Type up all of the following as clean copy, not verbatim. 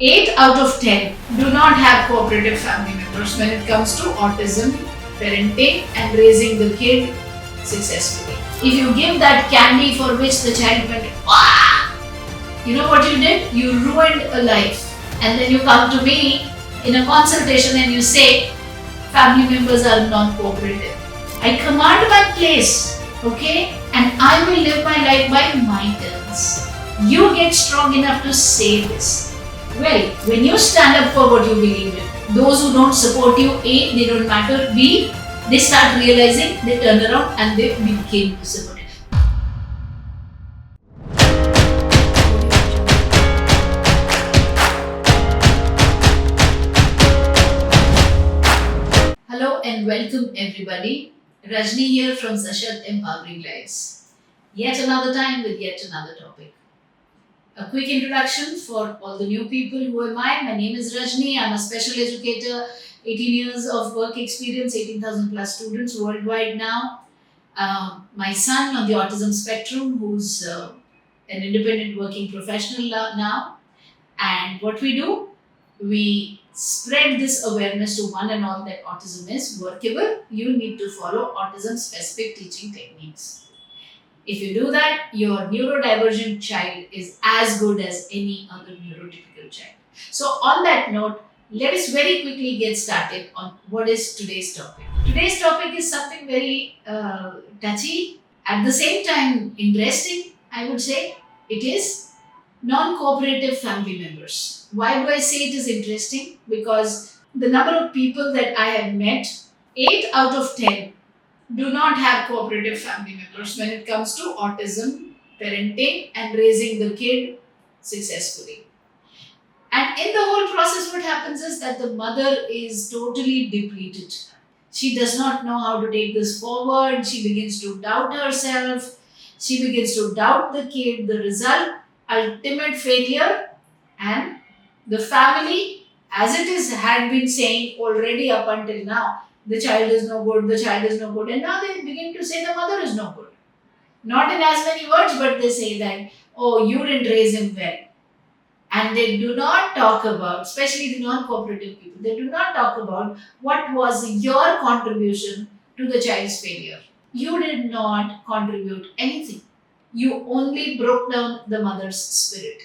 8 out of 10 do not have cooperative family members when it comes to autism, parenting, and raising the kid successfully. If you give that candy for which the child went, "Wah!" You know what you did? You ruined a life. And then you come to me in a consultation and you say, family members are non cooperative. I command my place, okay? And I will live my life by my terms. You get strong enough to say this. Well, when you stand up for what you believe in, those who don't support you, A, they don't matter, B, they start realizing, they turn around and they became supportive. Hello and welcome everybody. Rajni here from Sashad Empowering Lives. Yet another time with yet another topic. A quick introduction for all the new people. Who am I? My name is Rajni. I'm a special educator, 18 years of work experience, 18,000 plus students worldwide now. My son on the autism spectrum, who's an independent working professional now. And what we do, we spread this awareness to one and all that autism is workable. You need to follow autism specific teaching techniques. If you do that, your neurodivergent child is as good as any other neurotypical child. So, on that note, let us very quickly get started on what is today's topic. Today's topic is something very touchy, at the same time interesting, I would say. It is non cooperative family members. Why do I say it is interesting? Because the number of people that I have met, 8 out of 10 do not have cooperative family members when it comes to autism, parenting, and raising the kid successfully. And in the whole process, what happens is that the mother is totally depleted. She does not know how to take this forward. She begins to doubt herself. She begins to doubt the kid. The result, ultimate failure, and the family, as it is had been saying already up until now, the child is no good, the child is no good. And now they begin to say the mother is no good. Not in as many words, but they say that, oh, you didn't raise him well. And they do not talk about, especially the non cooperative people, they do not talk about what was your contribution to the child's failure. You did not contribute anything. You only broke down the mother's spirit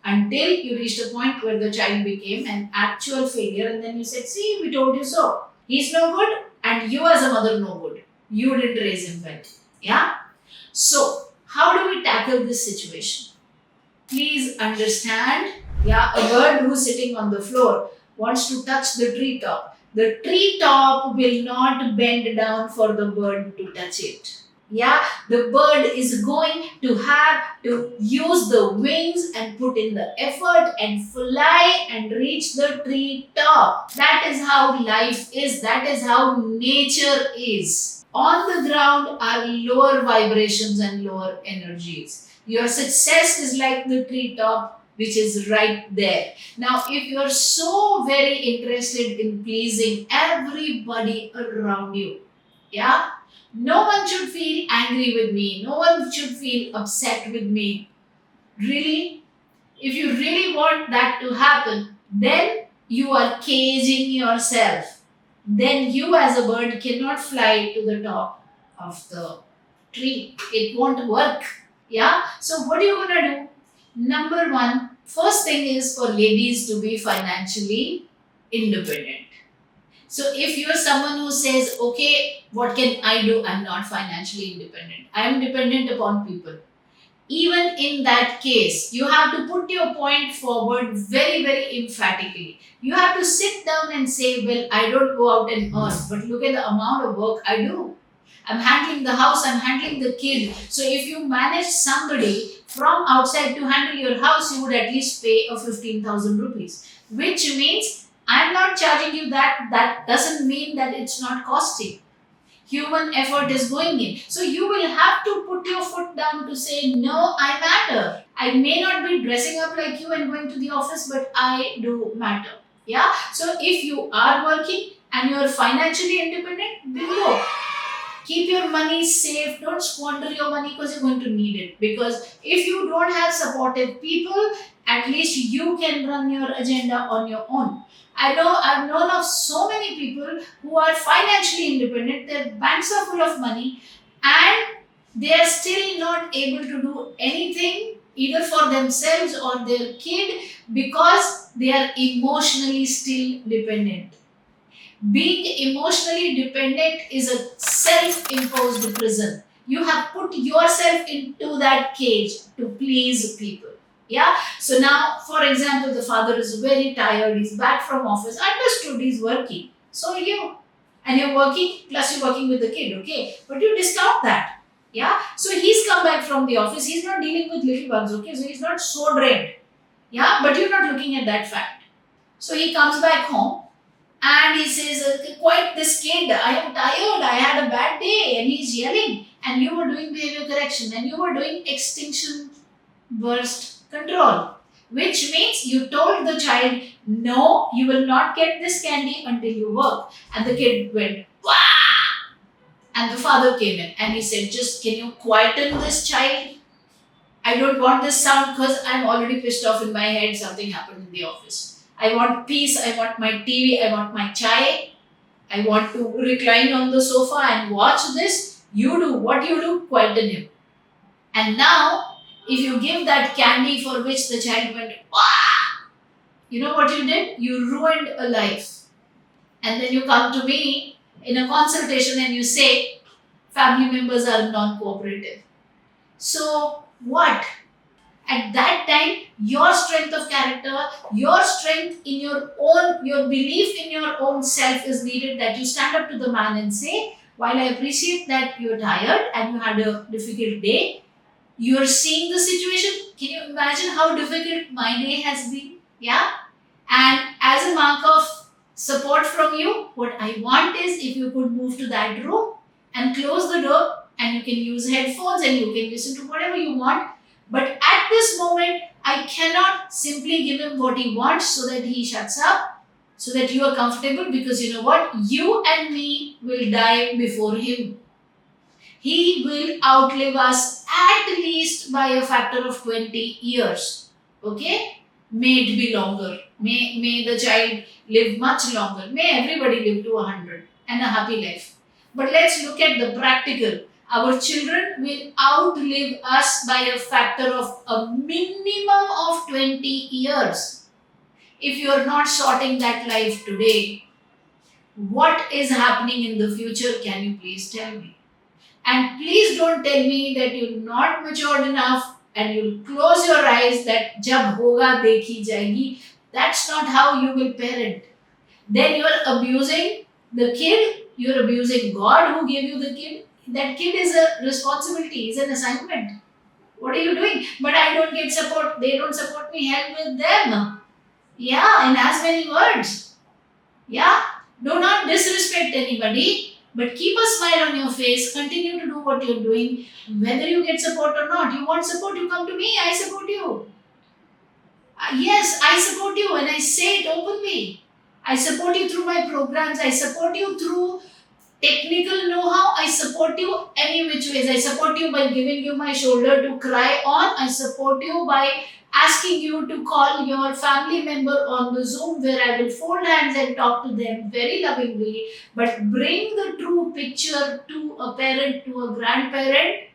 until you reached a point where the child became an actual failure. And then you said, see, we told you so. He's no good, and you as a mother no good. You didn't raise him well. Yeah? So, how do we tackle this situation? Please understand, yeah, a bird who's sitting on the floor wants to touch the treetop. The treetop will not bend down for the bird to touch it. Yeah, the bird is going to have to use the wings and put in the effort and fly and reach the tree top. That is how life is. That is how nature is. On the ground are lower vibrations and lower energies. Your success is like the tree top, which is right there. Now, if you're so very interested in pleasing everybody around you, yeah, no one should feel angry with me. No one should feel upset with me. Really? If you really want that to happen, then you are caging yourself. Then you as a bird cannot fly to the top of the tree. It won't work. Yeah? So what are you going to do? Number one, first thing is for ladies to be financially independent. So if you're someone who says, okay, what can I do? I'm not financially independent. I am dependent upon people. Even in that case, you have to put your point forward very, very emphatically. You have to sit down and say, well, I don't go out and earn, but look at the amount of work I do. I'm handling the house, I'm handling the kid. So if you manage somebody from outside to handle your house, you would at least pay a 15,000 rupees, which means I'm not charging you that. That doesn't mean that it's not costing. Human effort is going in. So you will have to put your foot down to say, no, I matter. I may not be dressing up like you and going to the office, but I do matter. Yeah. So if you are working and you are financially independent, bingo. Keep your money safe. Don't squander your money because you're going to need it. Because if you don't have supportive people, at least you can run your agenda on your own. I've known of so many people who are financially independent, their banks are full of money, and they are still not able to do anything either for themselves or their kid because they are emotionally still dependent. Being emotionally dependent is a self imposed prison. You have put yourself into that cage to please people. Yeah. So now, for example, the father is very tired, he's back from office, understood he's working. So are you. And you're working, plus you're working with the kid, okay? But you discount that. Yeah. So he's come back from the office, he's not dealing with little ones, okay? So he's not so drained. Yeah. But you're not looking at that fact. So he comes back home and he says, quite this kid, I am tired, I had a bad day. And he's yelling. And you were doing behavior correction and you were doing extinction burst control. Which means you told the child, no, you will not get this candy until you work. And the kid went, wah! And the father came in and he said, just can you quieten this child? I don't want this sound because I'm already pissed off in my head. Something happened in the office. I want peace. I want my TV. I want my chai. I want to recline on the sofa and watch this. You do what you do, quieten him. And now, if you give that candy for which the child went, Wah! You know what you did? You ruined a life. And then you come to me in a consultation and you say, family members are non cooperative. So, what? At that time, your strength of character, your strength in your belief in your own self is needed, that you stand up to the man and say, while I appreciate that you're tired and you had a difficult day, you're seeing the situation. Can you imagine how difficult my day has been? Yeah. And as a mark of support from you, what I want is if you could move to that room and close the door and you can use headphones and you can listen to whatever you want. But at this moment, I cannot simply give him what he wants so that he shuts up, so that you are comfortable, because you know what? You and me will die before him. He will outlive us at least by a factor of 20 years. Okay? May it be longer. May the child live much longer. May everybody live to 100 and a happy life. But let's look at the practical. Our children will outlive us by a factor of a minimum of 20 years. If you are not sorting that life today, what is happening in the future? Can you please tell me? And please don't tell me that you're not matured enough and you'll close your eyes that jab hoga dekhi jayegi. That's not how you will parent. Then you're abusing the kid, you're abusing God who gave you the kid. That kid is a responsibility, is an assignment. What are you doing? But I don't get support. They don't support me. Help with them. Yeah, in as many words. Yeah. Do not disrespect anybody, but keep a smile on your face. Continue to do what you're doing. Whether you get support or not, you want support, you come to me. I support you. Yes, I support you and I say it openly. I support you through my programs. I support you through technical know-how. I support you any which ways. I support you by giving you my shoulder to cry on. I support you by asking you to call your family member on the Zoom, where I will fold hands and talk to them very lovingly, but bring the true picture to a parent, to a grandparent.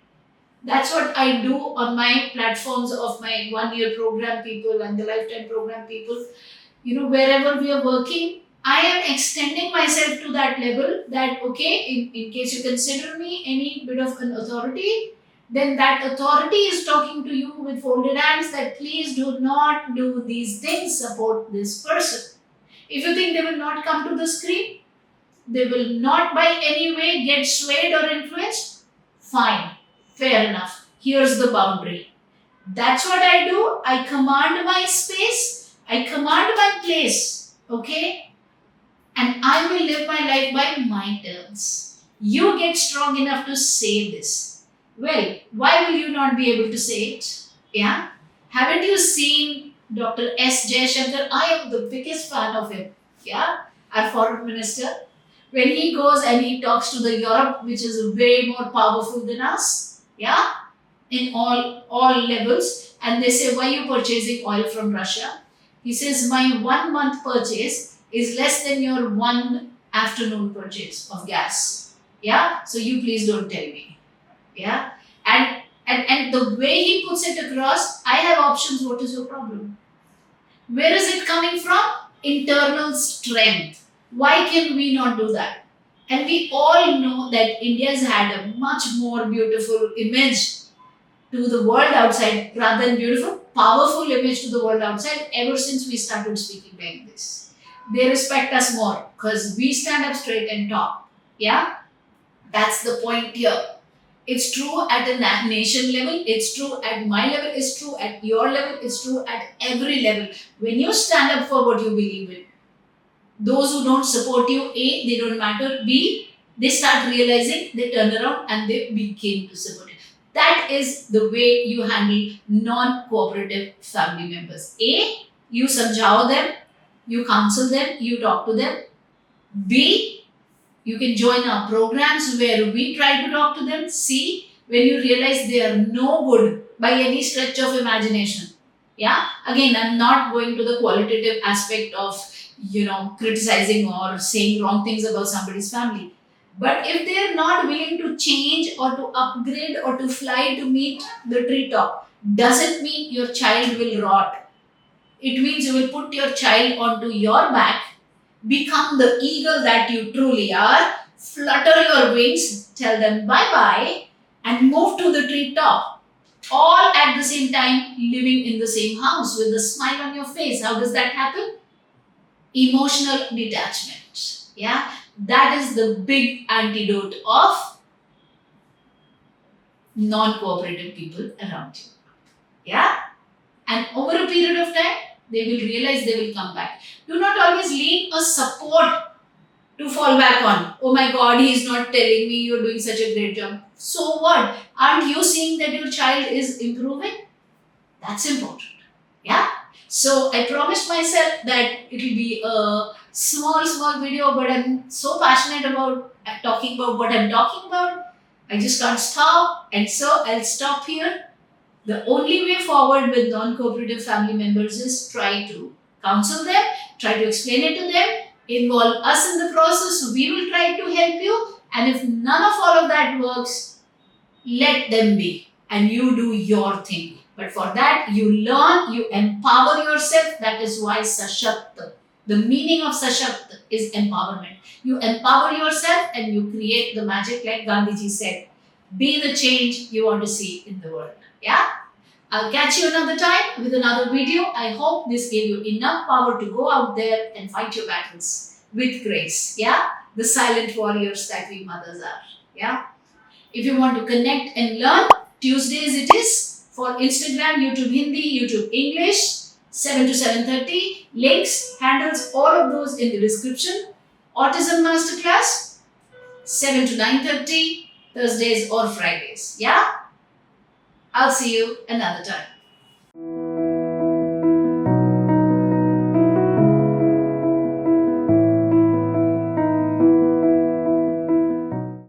That's what I do on my platforms of my 1 year program people and the lifetime program people. Wherever we are working, I am extending myself to that level that, okay, in case you consider me any bit of an authority, then that authority is talking to you with folded hands that please do not do these things, support this person. If you think they will not come to the screen, they will not by any way get swayed or influenced, fine, fair enough. Here's the boundary. That's what I do. I command my space, I command my place, okay? And I will live my life by my terms. You get strong enough to say this. Well, why will you not be able to say it? Yeah? Haven't you seen Dr. S. Jaishankar? I am the biggest fan of him. Yeah? Our foreign minister. When he goes and he talks to the Europe, which is way more powerful than us, yeah, in all levels, and they say, why are you purchasing oil from Russia? He says, my 1 month purchase is less than your one afternoon purchase of gas. Yeah, so you please don't tell me. Yeah, and the way he puts it across, I have options. What is your problem? Where is it coming from? Internal strength. Why can we not do that? And we all know that India has had a much more beautiful image to the world outside, rather than beautiful, powerful image to the world outside ever since we started speaking like this. They respect us more because we stand up straight and talk. Yeah, that's the point here. It's true at a nation level, it's true at my level, it's true at your level, it's true at every level. When you stand up for what you believe in, those who don't support you, A, they don't matter, B, they start realizing, they turn around and they begin to support you. That is the way you handle non-cooperative family members. A, you samjhao them, you counsel them, you talk to them. B, you can join our programs where we try to talk to them. C, when you realize they are no good by any stretch of imagination. Yeah, again, I'm not going to the qualitative aspect of criticizing or saying wrong things about somebody's family. But if they are not willing to change or to upgrade or to fly to meet the treetop, doesn't mean your child will rot. It means you will put your child onto your back, become the eagle that you truly are, flutter your wings, tell them bye bye, and move to the treetop. All at the same time, living in the same house with a smile on your face. How does that happen? Emotional detachment. Yeah, that is the big antidote of non cooperative people around you. Yeah, and over a period of time, they will realize they will come back. Do not always lean a support to fall back on. Oh my God, he is not telling me you're doing such a great job. So what? Aren't you seeing that your child is improving? That's important. Yeah. So I promised myself that it will be a small video, but I'm so passionate about talking about what I'm talking about. I just can't stop. And so I'll stop here. The only way forward with non cooperative family members is try to counsel them, try to explain it to them, involve us in the process. We will try to help you. And if none of all of that works, let them be and you do your thing. But for that, you learn, you empower yourself. That is why Sashakt, the meaning of Sashakt is empowerment. You empower yourself and you create the magic, like Gandhiji said. Be the change you want to see in the world. Yeah? I'll catch you another time with another video. I hope this gave you enough power to go out there and fight your battles with grace. Yeah? The silent warriors that we mothers are. Yeah? If you want to connect and learn, Tuesdays it is for Instagram, YouTube Hindi, YouTube English, 7 to 7:30. Links, handles, all of those in the description. Autism Masterclass, 7 to 9:30, Thursdays or Fridays. Yeah? I'll see you another time.